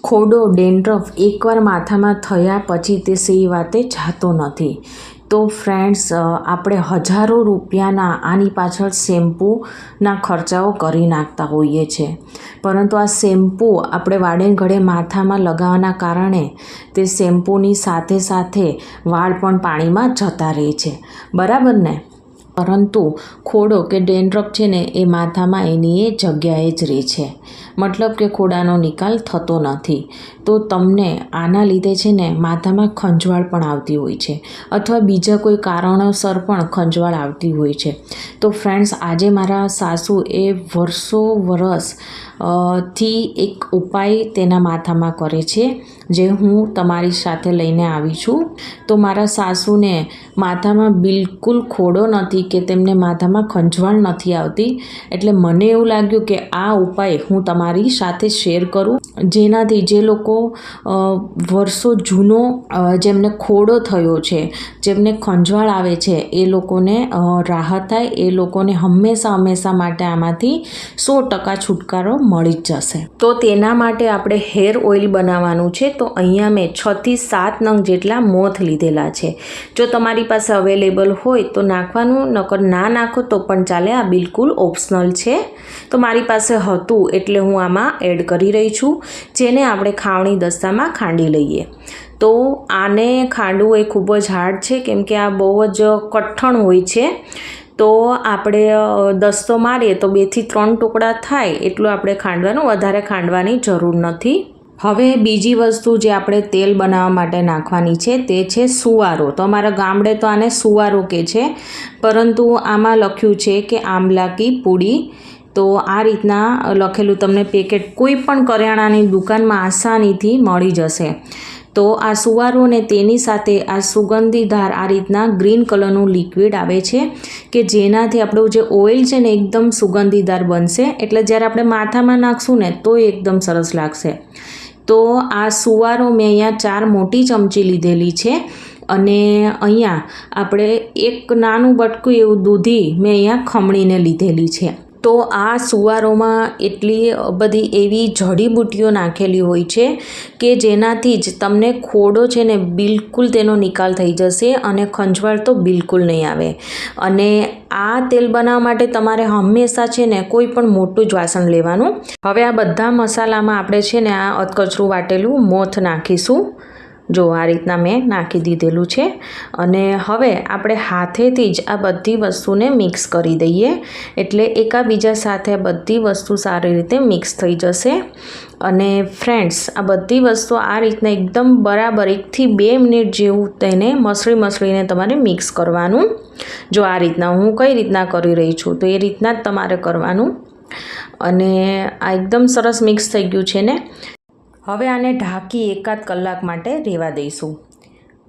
ખોડો dandruff એકવાર માથામાં થયા પછી તે સહી વાતે જાતો નથી. તો ફ્રેન્ડ્સ, આપણે હજારો રૂપિયાના આની પાછળ શેમ્પૂના ખર્ચાઓ કરી નાખતા હોઈએ છીએ, પરંતુ આ શેમ્પૂ આપણે વાળે ઘડે માથામાં લગાવવાના કારણે તે શેમ્પૂની સાથે સાથે વાળ પણ પાણીમાં જતા રહે છે, બરાબર ને? પરંતુ ખોડો કે ડેન્ડ્રફ છે ને એ માથામાં એની એ જગ્યાએ જ રહે છે, મતલબ કે ખોડાનો નિકાલ થતો નથી. તો તમને આના લીધે છે ને માથામાં ખંજવાળ પણ આવતી હોય છે, અથવા બીજા કોઈ કારણોસર પણ ખંજવાળ આવતી હોય છે. તો ફ્રેન્ડ્સ, આજે મારા સાસુ એ વર્ષ થી એક ઉપાય તેના માથામાં કરે છે, જે હું તમારી સાથે લઈને આવી છું. તો મારા સાસુને માથામાં બિલકુલ ખોડો નથી કે તેમને માથામાં ખંજવાળ નથી આવતી, એટલે મને એવું લાગ્યું કે આ ઉપાય હું તમારી સાથે શેર કરું, જેનાથી જે લોકો વર્ષો જૂનો જેમને ખોડો થયો છે, જેમને ખંજવાળ આવે છે, એ લોકોને રાહત થાય, એ લોકોને હંમેશા માટે આમાંથી 100% છુટકારો મળી જ જશે. તો તેના માટે આપણે હેર ઓઇલ બનાવવાનું છે. તો અહીંયા મેં 6 થી 7 નંગ જેટલા મોથ લીધેલા છે. જો તમારી પાસે અવેલેબલ હોય તો નાખવાનું, નકર ના નાખો તો પણ ચાલે, આ બિલકુલ ઓપ્શનલ છે. તો મારી પાસે હતું એટલે હું આમાં એડ કરી રહી છું, જેને આપણે ખાવણી દસ્તામાં ખાંડી લઈએ. તો આને ખાંડવું એ ખૂબ જ હાર્ડ છે, કેમ કે આ બહુ જ કઠણ હોય છે. તો આપણે દસ્તો મારીએ તો 2 થી 3 ટુકડા થાય એટલું આપણે ખાંડવાનું, વધારે ખાંડવાની જરૂર નથી. હવે બીજી વસ્તુ જે આપણે તેલ બનાવવા માટે નાખવાની છે તે છે સુવારો. તો અમારા ગામડે તો આને સુવારો કહે છે, પરંતુ આમાં લખ્યું છે કે આંબલા કી પૂડી. તો આ રીતના લખેલું તમને પેકેટ કોઈ પણ કરિયાણાની દુકાનમાં આસાનીથી મળી જશે. તો આ સુવારો ને તેની સાથે આ સુગંધીધાર આ રીતના ગ્રીન કલરનું લિક્વિડ આવે છે, કે જેનાથી આપણું જે ઓઇલ છે ને એકદમ સુગંધીદાર બનશે. એટલે જ્યારે આપણે માથામાં નાખશું ને તો એકદમ સરસ લાગશે. તો આ સુવારો મેં અહીંયા 4 મોટી ચમચી લીધેલી છે, અને અહીંયા આપણે એક નાનું બટકું એવું દૂધી મેં અહીંયા ખમણીને લીધેલી છે. તો આ સુવારોમાં એટલી બધી એવી જડીબુટ્ટીઓ નાખેલી હોય છે કે જેનાથી જ તમને ખોડો છે ને બિલકુલ તેનો નિકાલ થઈ જશે, અને ખંજવાળ તો બિલકુલ નહીં આવે. અને આ તેલ બનાવવા માટે તમારે હંમેશા છે ને કોઈ પણ મોટું જ વાસણ લેવાનું. હવે આ બધા મસાલામાં આપણે છે ને આ અધકચરું વાટેલું મોથ નાખીશું. જો આ રીતના મેં નાખી દીધેલું છે, અને હવે આપણે હાથેથી જ આ બધી વસ્તુને મિક્સ કરી દઈએ, એટલે એકાબીજા સાથે આ બધી વસ્તુ સારી રીતે મિક્સ થઈ જશે. અને ફ્રેન્ડ્સ, આ બધી વસ્તુ આ રીતના એકદમ બરાબર 1 થી 2 મિનિટ જેવું તેને મસળીને તમારે મિક્સ કરવાનું. જો આ રીતના હું કઈ રીતના કરી રહી છું તો એ રીતના જ તમારે કરવાનું. અને આ એકદમ સરસ મિક્સ થઈ ગયું છે ને. હવે આને ઢાંકી 1 કલાક માટે રહેવા દઈશું.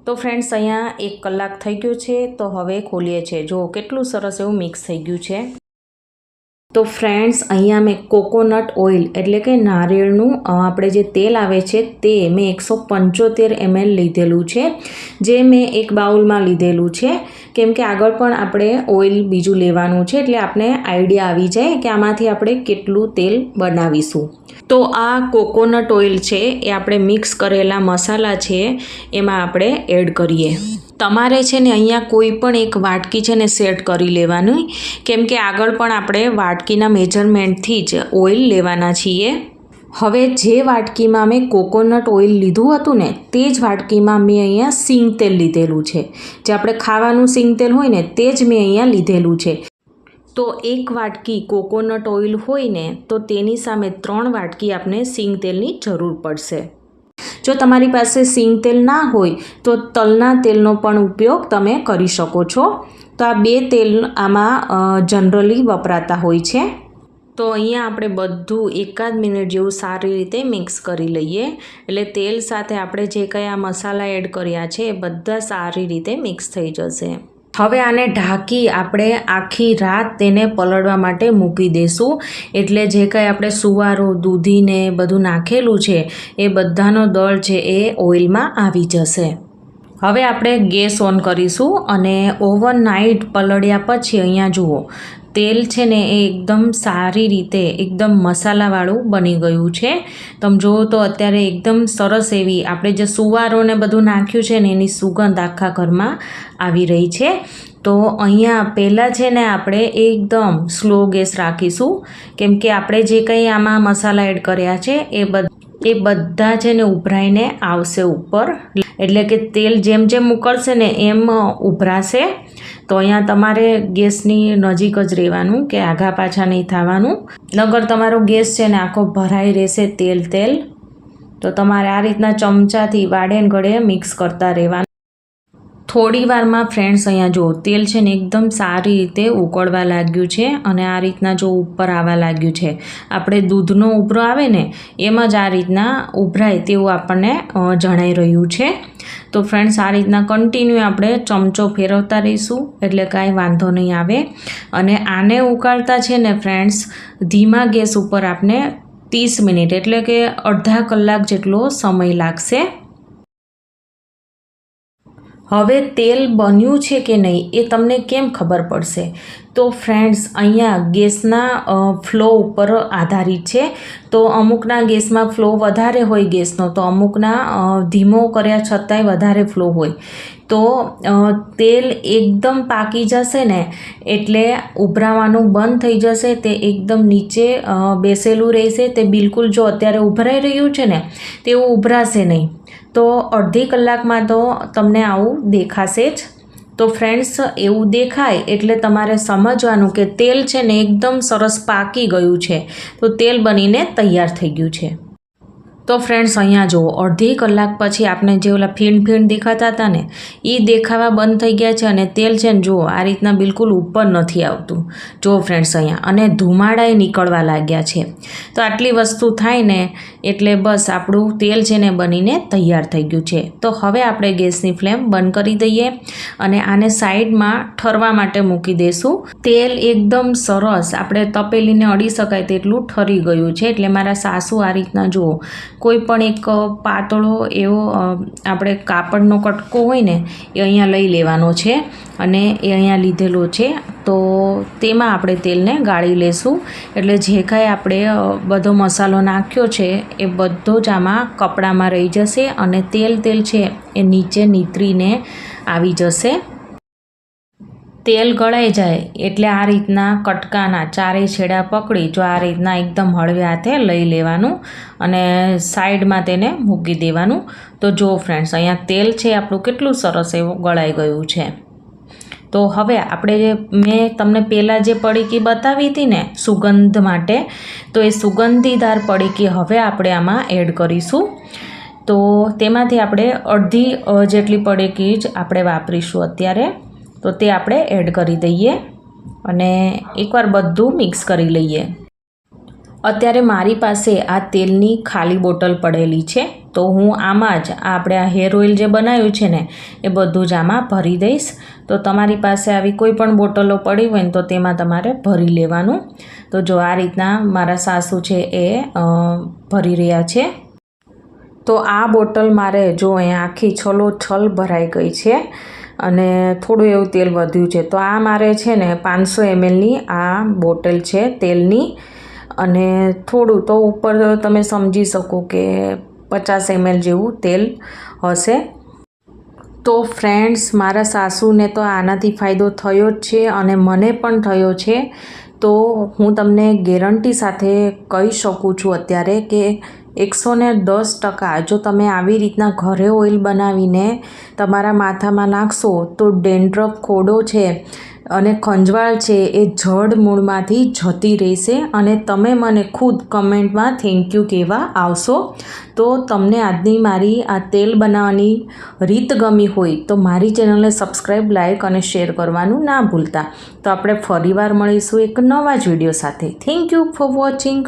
તો ફ્રેન્ડ્સ, અહીંયા 1 કલાક થઈ ગયો છે. તો હવે ખોલીએ છીએ. જો કેટલું સરસ એવું મિક્સ થઈ ગયું છે. તો ફ્રેન્ડ્સ, અહીંયા મેં કોકોનટ ઓઇલ એટલે કે નારિયેળનું આપણે જે તેલ આવે છે તે મેં 175 ml લીધેલું છે, જે મેં એક બાઉલમાં લીધેલું છે, કેમ કે આગળ પણ આપણે ઓઇલ બીજું લેવાનું છે, એટલે આપણે આઈડિયા આવી જાય કે આમાંથી આપણે કેટલું તેલ બનાવીશું. તો આ કોકોનટ ઓઇલ છે એ આપણે મિક્સ કરેલા મસાલા છે એમાં આપણે એડ કરીએ. તમારે છે ને અહીંયા કોઈ પણ એક વાટકી છે ને સેટ કરી લેવાની, કેમ કે આગળ પણ આપણે વાટકીના મેજરમેન્ટથી જ ઓઇલ લેવાના છીએ. હવે જે વાટકીમાં મેં કોકોનટ ઓઇલ લીધું હતું ને તે જ વાટકીમાં મેં અહીંયા સિંગ તેલ લીધેલું છે. જે આપણે ખાવાનું સિંગ તેલ હોય ને તે જ મેં અહીંયા લીધેલું છે. તો 1 વાટકી કોકોનટ ઓઇલ હોય ને તો તેની સામે 3 વાટકી આપણે સિંગ તેલની જરૂર પડશે. જો તમારી પાસે સિંગ તેલ ના હોય તો તલના તેલનો પણ ઉપયોગ તમે કરી શકો છો. તો આ 2 તેલ આમાં જનરલી વપરાતા હોય છે. તો અહીંયા આપણે બધું 1 મિનિટ જેવું સારી રીતે મિક્સ કરી લઈએ, એટલે તેલ સાથે આપણે જે કંઈ આ મસાલા એડ કર્યા છે એ બધા સારી રીતે મિક્સ થઈ જશે. હવે આને ઢાંકી આપણે આખી રાત તેને પલળવા માટે મૂકી દઈશું, એટલે જે કંઈ આપણે સુવારો દૂધીને બધું નાખેલું છે એ બધાનો દળ છે એ ઓઇલમાં આવી જશે. હવે આપણે ગેસ ઓન કરીશું અને ઓવરનાઇટ પલળ્યા પછી અહીંયા જુઓ તેલ છે ને એ એકદમ સારી રીતે એકદમ મસાલાવાળું બની ગયું છે. તમે જુઓ તો અત્યારે એકદમ સરસ એવી આપણે જે સુવારોને બધું નાખ્યું છે ને એની સુગંધ આખા ઘરમાં આવી રહી છે. તો અહીંયા પહેલાં છે ને આપણે એકદમ સ્લો ગેસ રાખીશું, કેમ કે આપણે જે કંઈ આમાં મસાલા એડ કર્યા છે એ બધા છે ને ઉભરાઈને આવશે ઉપર, એટલે કે તેલ જેમ જેમ ઉકળશે ને એમ ઉભરાશે. તો અહીંયા તમારે ગેસની નજીક જ રહેવાનું, કે આઘા પાછા નહીં થવાનું, નગર તમારો ગેસ છે ને આખો ભરાઈ રહેશે તેલ. તો તમારે આ રીતના ચમચાથી વાડે ઘડે મિક્સ કરતા રહેવાનું. થોડી વારમાં ફ્રેન્ડ્સ અહીંયા જો તેલ છે ને એકદમ સારી રીતે ઉકળવા લાગ્યું છે અને આ રીતના જો ઉપર આવવા લાગ્યું છે. આપણે દૂધનો ઉભરો આવે ને એમ જ આ રીતના ઉભરાય તેવું આપણને જણાઈ રહ્યું છે. તો ફ્રેન્ડ્સ આ રીતના કન્ટિન્યુ આપણે ચમચો ફેરવતા રહીશું એટલે કાંઈ વાંધો નહીં આવે. અને આને ઉકાળતા છે ને ફ્રેન્ડ્સ ધીમા ગેસ ઉપર આપણે 30 મિનિટ એટલે કે અડધા કલાક જેટલો સમય લાગશે. હવે તેલ બન્યું છે કે નહીં એ તમને કેમ ખબર પડશે? તો ફ્રેન્ડ્સ અહીંયા ગેસના ફ્લો ઉપર આધારિત છે. તો અમુકના ગેસમાં ફ્લો વધારે હોય ગેસનો, તો અમુકના ધીમો કર્યા છતાંય વધારે ફ્લો હોય. તો તેલ એકદમ પાકી જશે ને એટલે ઉભરાવાનું બંધ થઈ જશે, તે એકદમ નીચે બેસેલું રહેશે. તે બિલકુલ જો અત્યારે ઉભરાઈ રહ્યું છે ને તેવું ઉભરાશે નહીં. તો અડધી કલાકમાં તો તમને આવું દેખાશે જ. તો ફ્રેન્ડ્સ એવું દેખાય એટલે તમારે સમજવાનું કે તેલ છે ને એકદમ સરસ પાકી ગયું છે, તો તેલ બનીને તૈયાર થઈ ગયું છે. તો ફ્રેન્ડ્સ અહીંયા જુઓ અડધી કલાક પછી આપણે જે ઓલા ફીણ દેખાતા હતા ને એ દેખાવા બંધ થઈ ગયા છે અને તેલ છે ને જુઓ આ રીતના બિલકુલ ઉપર નથી આવતું. જુઓ ફ્રેન્ડ્સ અહીંયા, અને ધુમાડાએ નીકળવા લાગ્યા છે. તો આટલી વસ્તુ થાય ને એટલે બસ આપણું તેલ છે ને બનીને તૈયાર થઈ ગયું છે. તો હવે આપણે ગેસની ફ્લેમ બંધ કરી દઈએ અને આને સાઈડમાં ઠરવા માટે મૂકી દઈશું. તેલ એકદમ સરસ આપણે તપેલીને અડી શકાય તેટલું ઠરી ગયું છે. એટલે મારા સાસુ આ રીતના જુઓ કોઈ પણ એક પાતળો એવો આપણે કાપડનો કટકો હોય ને એ અહીંયા લઈ લેવાનો છે અને એ અહીંયા લીધેલો છે. તો તેમાં આપણે તેલને ગાળી લેશું એટલે જે કાંઈ આપણે બધો મસાલો નાખ્યો છે એ બધો જ આમાં કપડામાં રહી જશે અને તેલ છે એ નીચે નીતરીને આવી જશે. તેલ ગળાઈ જાય એટલે આ રીતના કટકાના ચારેય છેડા પકડી જો આ રીતના એકદમ હળવે હાથે લઈ લેવાનું અને સાઈડમાં તેને મૂકી દેવાનું. તો જો ફ્રેન્ડ્સ અહીંયા તેલ છે આપણું કેટલું સરસ એવું ગળાઈ ગયું છે. તો હવે આપણે મેં તમને પહેલાં જે પડીકી બતાવી હતી ને સુગંધ માટે, તો એ સુગંધીદાર પડીકી હવે આપણે આમાં એડ કરીશું. તો તેમાંથી આપણે અડધી જેટલી પડીકી જ આપણે વાપરીશું અત્યારે. તો તે આપણે એડ કરી દઈએ અને એકવાર બધું મિક્સ કરી લઈએ. અત્યારે મારી પાસે આ તેલની ખાલી બોટલ પડેલી છે, તો હું આમાં જ આપણે આ હેર ઓઇલ જે બનાવ્યું છે ને એ બધું જ આમાં ભરી દઈશ. તો તમારી પાસે આવી કોઈ પણ બોટલો પડી હોય ને તો તેમાં તમારે ભરી લેવાનું. તો જો આ રીતના મારા સાસુ છે એ ભરી રહ્યા છે. તો આ બોટલ મારે જો અહીંયા આખી છલોછલ ભરાઈ ગઈ છે અને થોડું એવું તેલ વધ્યું છે. તો આ મારે છે ને 500 mlની આ બોટલ છે તેલની, અને થોડું તો ઉપર તમે સમજી શકો કે 50 ml જેવું તેલ હશે. તો ફ્રેન્ડ્સ મારા સાસુને તો આનાથી ફાયદો થયો જ છે અને મને પણ થયો છે. તો હું તમને ગેરંટી સાથે કહી શકું છું અત્યારે કે 110% જો તમે આવી રીતના ઘરે ઓઇલ બનાવીને તમારા માથામાં નાખશો તો ડેન્ડ્રફ, ખોડો છે અને ખંજવાળ છે એ જડ મૂળમાંથી જતી રહેશે અને તમે મને ખુદ કમેન્ટમાં થેન્ક યુ કહેવા આવશો. તો તમને આજની મારી આ તેલ બનાવવાની રીત ગમી હોય તો મારી ચેનલને સબસ્ક્રાઈબ, લાઇક અને શેર કરવાનું ના ભૂલતા. તો આપણે ફરીવાર મળીશું એક નવા જ વિડીયો સાથે. Thank you for watching.